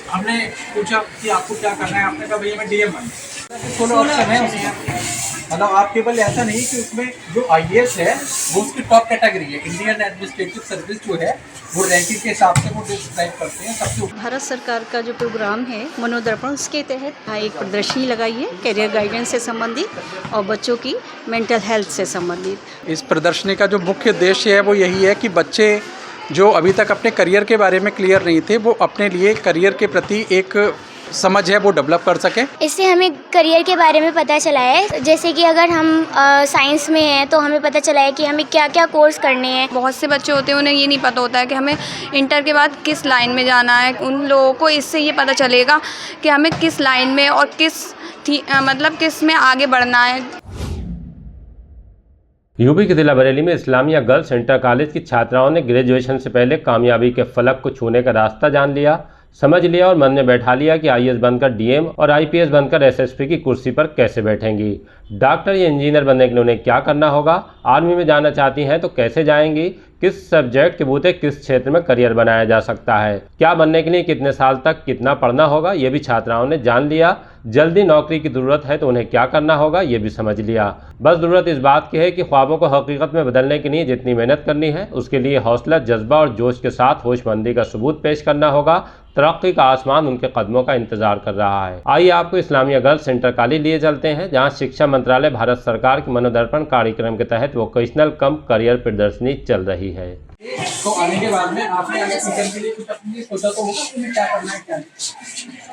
हमने पूछा कि आपको क्या करना है, आपने कहा भैया मैं डीएम बनना। 16 ऑप्शन है उसमें, मतलब आप केवल ऐसा नहीं कि उसमें जो आईएएस है वो उसकी टॉप कैटेगरी है। इंडियन एडमिनिस्ट्रेटिव सर्विस जो है वो रैंकिंग के हिसाब से वो डिस्क्राइब करते हैं सबसे। भारत सरकार का जो प्रोग्राम है मनोदर्पण, उसके तहत यहाँ एक प्रदर्शनी लगाई है करियर गाइडेंस से संबंधित और बच्चों की मेंटल हेल्थ से संबंधित। इस प्रदर्शनी का जो मुख्य उद्देश्य है वो यही है कि बच्चे जो अभी तक अपने करियर के बारे में क्लियर नहीं थे वो अपने लिए करियर के प्रति एक समझ है वो डेवलप कर सकें। इससे हमें करियर के बारे में पता चला है, जैसे कि अगर हम साइंस में हैं तो हमें पता चला है कि हमें क्या क्या कोर्स करने हैं। बहुत से बच्चे होते हैं उन्हें ये नहीं पता होता है कि हमें इंटर के बाद किस लाइन में जाना है। उन लोगों को इससे ये पता चलेगा कि हमें किस लाइन में और किस में आगे बढ़ना है। यूपी के जिला बरेली में इस्लामिया गर्ल्स इंटर कॉलेज की छात्राओं ने ग्रेजुएशन से पहले कामयाबी के फलक को छूने का रास्ता जान लिया, समझ लिया और मन में बैठा लिया कि आईएएस बनकर डीएम और आईपीएस बनकर एसएसपी की कुर्सी पर कैसे बैठेंगी। डॉक्टर या इंजीनियर बनने के लिए उन्हें क्या करना होगा, आर्मी में जाना चाहती हैं तो कैसे जाएंगी, किस सब्जेक्ट के बूते किस क्षेत्र में करियर बनाया जा सकता है, क्या बनने के लिए कितने साल तक कितना पढ़ना होगा, ये भी छात्राओं ने जान लिया। जल्दी नौकरी की ज़रूरत है तो उन्हें क्या करना होगा ये भी समझ लिया। बस ज़रूरत इस बात की है कि ख्वाबों को हकीकत में बदलने के लिए जितनी मेहनत करनी है उसके लिए हौसला, जज्बा और जोश के साथ होशमंदी का सबूत पेश करना होगा। तरक्की का आसमान उनके कदमों का इंतजार कर रहा है। आइए आपको इस्लामिया गर्ल्स इंटर कॉलेज लिए चलते हैं, जहां शिक्षा मंत्रालय भारत सरकार के मनोदर्पण कार्यक्रम के तहत वोकेशनल कम करियर प्रदर्शनी चल रही है। तो आने के बाद में आपने आगे फ्यूचर के लिए कुछ अपने लिए सोचा तो होगा कि क्या करना है क्या नहीं।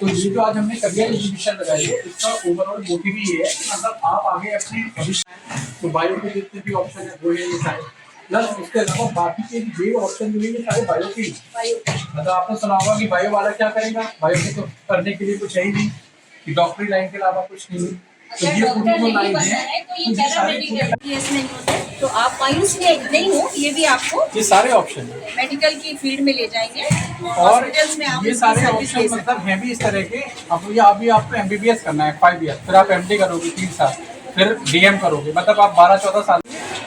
तो ये जो आज हमने करियर एजुकेशन लगाई है इसका ओवरऑल मोटिव ही है कि मतलब आप आगे अपने भविष्य तो बायो के जितने भी ऑप्शन है वो ये सारे, प्लस उसके अलावा बाकी के ये ऑप्शन जो है ये सारे बायो के। मतलब आपने सुना होगा कि बायो वाला क्या करेगा, बायो के तो करने के लिए कुछ है ही नहीं कि डॉक्टरी लाइन के अलावा कुछ नहीं। तो ये पूरी जो लाइन है तो आप मायूस नहीं हो, ये भी आपको ये सारे ऑप्शन है मेडिकल की फील्ड में ले जाएंगे और में आप ये सारे ऑप्शन मतलब हैं भी इस तरह के। अब ये अभी आपको एमबीबीएस करना है 5 ईयर, फिर आप एमडी करोगे 3 साल, फिर डीएम करोगे, मतलब आप 12-14 साल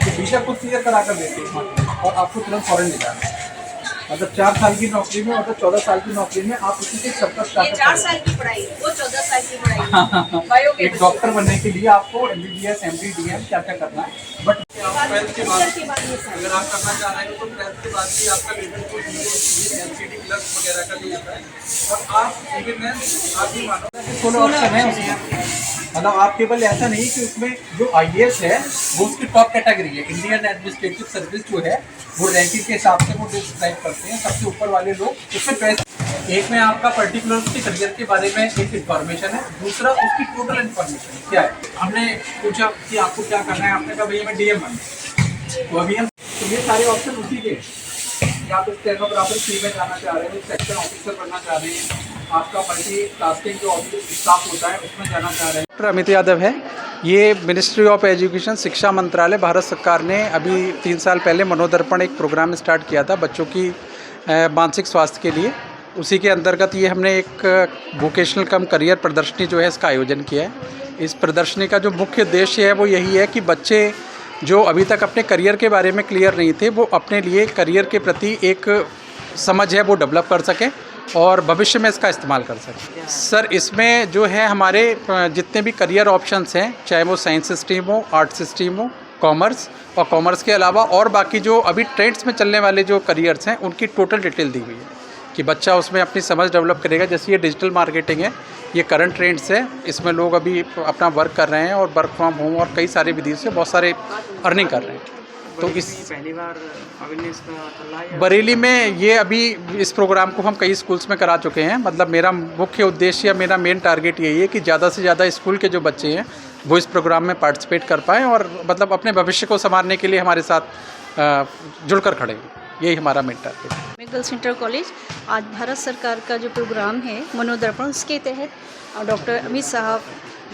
बीटेक खुद क्लियर करा कर देते हैं और आपको तुरंत फॉरेन ले जाना है। मतलब 4 साल की नौकरी में मतलब 14 साल की नौकरी में आप उसी के सबका 4 साल की पढ़ाई, वो 14 साल की पढ़ाई। एक डॉक्टर बनने के लिए आपको एमबीबीएस, एमडी, डीएम क्या क्या करना है। बट ट्वेल्थ के बाद अगर आप करना चाह रहे हैं तो ट्वेल्थ के बाद भी आपका लेवल को एलसीडी प्लस वगैरह का ले जाता है और आप इवन आप भी मानो 16 ऑप्शन है उसमें, मतलब आप केवल ऐसा नहीं कि उसमें जो आईएएस है वो उसकी टॉप कैटेगरी है। इंडियन एडमिनिस्ट्रेटिव सर्विस जो है वो रैंकिंग के हिसाब से वो डिस्क्राइब करते हैं सबसे ऊपर वाले लोग। उसमें पैसे एक में आपका पर्टिकुलर उसके करियर के बारे में एक इन्फॉर्मेशन है, दूसरा उसकी टोटल इन्फॉर्मेशन क्या है। हमने पूछा कि आपको क्या करना है, आपने कहा भैया मैं डीएम बनना। तो अभी हम तो ये सारे ऑप्शन उसी के, आप स्टेनोग्राफर फील्ड में जाना चाह रहे हैं, सेक्शन ऑफिसर बनना चाह रहे हैं, आपका मल्टी टास्किंग जो ऑफिस स्टाफ होता है उसमें जाना चाह रहे हैं। डॉक्टर अमित यादव है। ये मिनिस्ट्री ऑफ एजुकेशन, शिक्षा मंत्रालय, भारत सरकार ने अभी 3 साल पहले मनोदर्पण एक प्रोग्राम स्टार्ट किया था बच्चों की मानसिक स्वास्थ्य के लिए। उसी के अंतर्गत ये हमने एक वोकेशनल कम करियर प्रदर्शनी जो है इसका आयोजन किया है। इस प्रदर्शनी का जो मुख्य उद्देश्य है वो यही है कि बच्चे जो अभी तक अपने करियर के बारे में क्लियर नहीं थे वो अपने लिए करियर के प्रति एक समझ है वो डेवलप कर सकें और भविष्य में इसका इस्तेमाल कर सकें। सर इसमें जो है हमारे जितने भी करियर ऑप्शंस हैं, चाहे वो साइंस स्ट्रीम हो, आर्ट्स स्ट्रीम हो, कॉमर्स, और कॉमर्स के अलावा और बाकी जो अभी ट्रेंड्स में चलने वाले जो करियर्स हैं उनकी टोटल डिटेल दी हुई है कि बच्चा उसमें अपनी समझ डेवलप करेगा। जैसे ये डिजिटल मार्केटिंग है, ये करंट ट्रेंड्स है, इसमें लोग अभी अपना वर्क कर रहे हैं और वर्क फ्रॉम होम और कई सारे विधियों से बहुत सारे अर्निंग कर रहे हैं। तो इस पहली बार अवेयरनेस का चल रहा है बरेली में ये अभी इस प्रोग्राम को हम कई स्कूल्स में करा चुके हैं। मतलब मेरा मुख्य उद्देश्य या मेरा मेन टारगेट यही है कि ज़्यादा से ज़्यादा स्कूल के जो बच्चे हैं वो इस प्रोग्राम में पार्टिसिपेट कर पाएँ और मतलब अपने भविष्य को संवारने के लिए हमारे साथ जुड़कर खड़े हैं। यही हमारा मेन टारगेट है। गर्ल्स इंटर कॉलेज आज भारत सरकार का जो प्रोग्राम है मनोदर्पण, उसके तहत डॉक्टर अमित साहब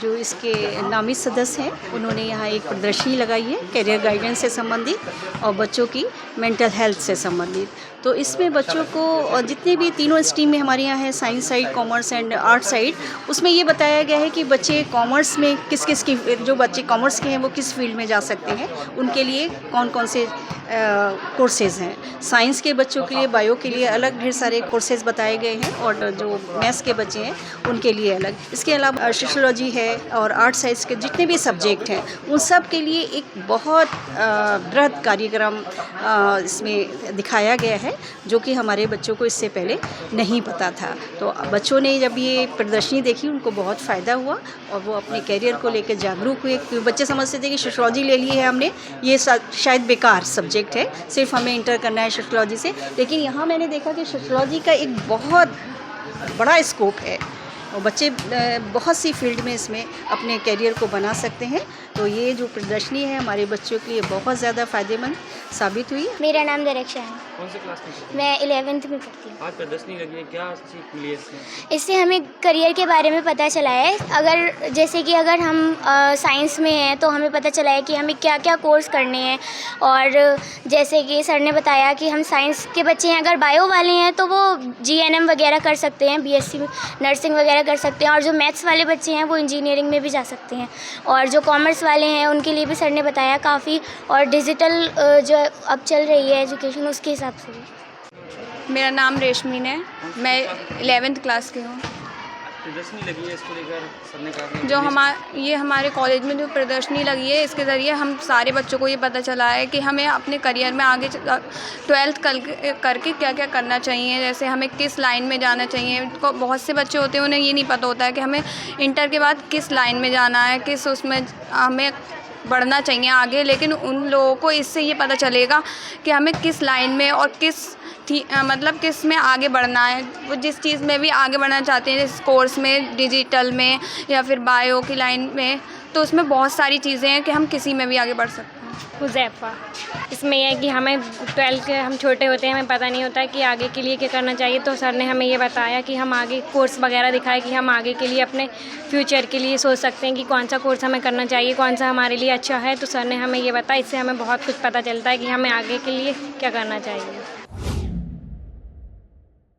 जो इसके नामित सदस्य हैं उन्होंने यहाँ एक प्रदर्शनी लगाई है करियर गाइडेंस से संबंधित और बच्चों की मेंटल हेल्थ से संबंधित। तो इसमें बच्चों को जितने भी तीनों स्ट्रीम में हमारे यहाँ है, science side, commerce and art side, उसमें ये बताया गया है कि बच्चे कॉमर्स में किस किस की, जो बच्चे कॉमर्स के हैं वो किस फील्ड में जा सकते हैं, उनके लिए कौन कौन से कोर्सेज़ हैं। साइंस के बच्चों के लिए, बायो के लिए अलग ढेर सारे कोर्सेज़ बताए गए हैं और जो मैथ्स के बच्चे हैं उनके लिए अलग। इसके अलावा सोशियोलॉजी है और आर्ट साइंस के जितने भी सब्जेक्ट हैं उन सब के लिए एक बहुत बृहद कार्यक्रम इसमें दिखाया गया है, जो कि हमारे बच्चों को इससे पहले नहीं पता था। तो बच्चों ने जब ये प्रदर्शनी देखी उनको बहुत फ़ायदा हुआ और वो अपने कैरियर को लेकर जागरूक हुए। क्योंकि बच्चे समझते थे कि सोशियोलॉजी ले ली है हमने, ये शायद बेकार सब्जेक्ट है, सिर्फ हमें इंटर करना है सोशियोलॉजी से। लेकिन यहाँ मैंने देखा कि सोशियोलॉजी का एक बहुत बड़ा स्कोप है और बच्चे बहुत सी फील्ड में इसमें अपने कैरियर को बना सकते हैं। तो ये जो प्रदर्शनी है हमारे बच्चों के लिए बहुत ज़्यादा फ़ायदेमंद साबित हुई। मेरा नाम दरक्षा है। कौन से क्लास में? मैं 11th में पढ़ती हूँ। आज प्रदर्शनी लगी है, क्या सीख मिली है इससे? इससे हमें करियर के बारे में पता चला है। अगर जैसे कि अगर हम साइंस में हैं तो हमें पता चला है कि हमें क्या क्या कोर्स करने हैं। और जैसे कि सर ने बताया कि हम साइंस के बच्चे हैं, अगर बायो वाले हैं तो वो GNM वगैरह कर सकते हैं, BSc नर्सिंग वगैरह कर सकते हैं। और जो मैथ्स वाले बच्चे हैं वो इंजीनियरिंग में भी जा सकते हैं। और जो कॉमर्स वाले हैं उनके लिए भी सर ने बताया काफ़ी। और डिजिटल जो अब चल रही है एजुकेशन, उसके हिसाब से भी। मेरा नाम रेशमीन है, मैं 11th क्लास की हूँ। प्रदर्शनी लगी है, इसको लेकर सर ने कहा जो हमारे कॉलेज में जो प्रदर्शनी लगी है, इसके ज़रिए हम सारे बच्चों को ये पता चला है कि हमें अपने करियर में आगे 12th करके क्या क्या करना चाहिए। जैसे हमें किस लाइन में जाना चाहिए। तो बहुत से बच्चे होते हैं उन्हें ये नहीं पता होता है कि हमें इंटर के बाद किस लाइन में जाना है, किस उसमें हमें बढ़ना चाहिए आगे। लेकिन उन लोगों को इससे ये पता चलेगा कि हमें किस लाइन में और मतलब किस में आगे बढ़ना है। वो जिस चीज़ में भी आगे बढ़ना चाहते हैं, जिस कोर्स में, डिजिटल में या फिर बायो की लाइन में, तो उसमें बहुत सारी चीज़ें हैं कि हम किसी में भी आगे बढ़ सकते हैं। हुज़ैफ़ा। इसमें यह है कि हमें 12 के हम छोटे होते हैं, हमें पता नहीं होता है कि आगे के लिए क्या करना चाहिए। तो सर ने हमें ये बताया कि हम आगे कोर्स वगैरह दिखाए कि हम आगे के लिए अपने फ्यूचर के लिए सोच सकते हैं कि कौन सा कोर्स हमें करना चाहिए, कौन सा हमारे लिए अच्छा है। तो सर ने हमें ये बताया, इससे हमें बहुत कुछ पता चलता है कि हमें आगे के लिए क्या करना चाहिए।